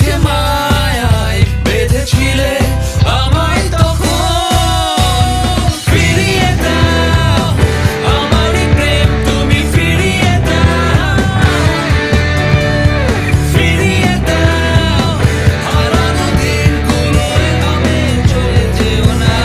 মিছে মায়ায় বেঁধেছিলে আমায় তখন ফিরিয়ে দাও আমারই প্রেম তুমি ফিরিয়ে দাও হারানো দিনগুলো এভাবে চলে যেও না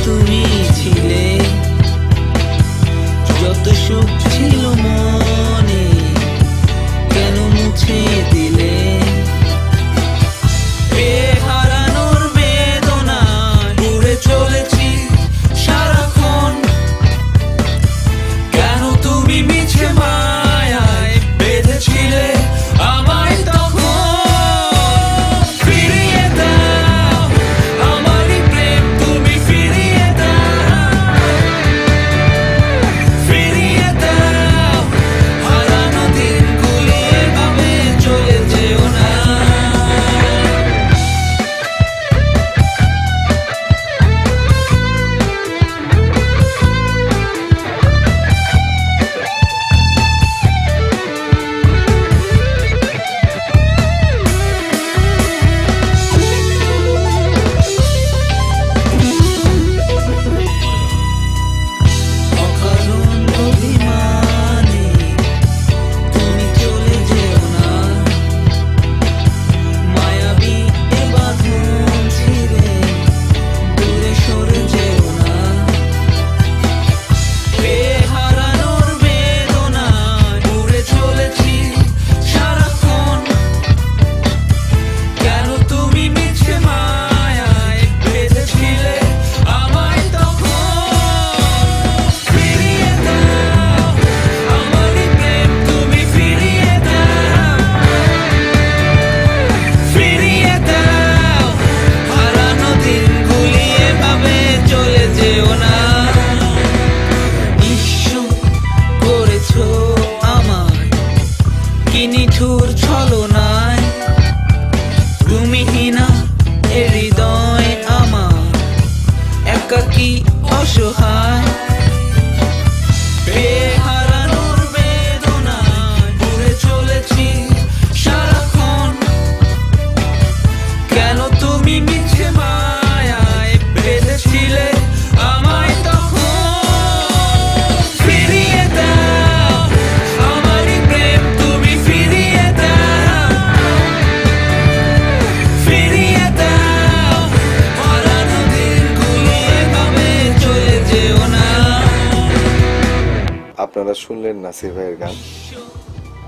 তুমি ছিলে যত সুখ ছিল মনে কেন মুছে দিলে হারানোর বেদনায় উড়ে চলেছি সারাক্ষণ কেন তুমি মিছে মায়ায় বেঁধেছিলে আমায় নিঠুর ছলনায় তুমি হিনা এ হৃদয় আমার একাকী অসহায় হারানোর বেদনায় উড়ে চলেছি সারাক্ষণ কেন তুমি মিছে মায়ায় বেঁধেছিলে আমায় আপনারা শুনলেন নাসির ভাইয়ের গান।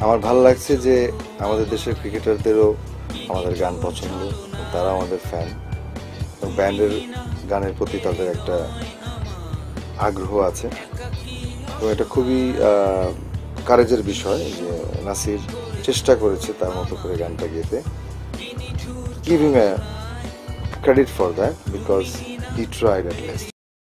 আমার ভালো লাগছে যে আমাদের দেশের ক্রিকেটারদেরও আমাদের গান পছন্দ, তারা আমাদের ফ্যান, ব্যান্ডের গানের প্রতি তাদের একটা আগ্রহ আছে। তো এটা খুবই কারেজের বিষয় যে নাসির চেষ্টা করেছে তার মতো করে গানটা গেতে। Give him a credit for that because he tried at list.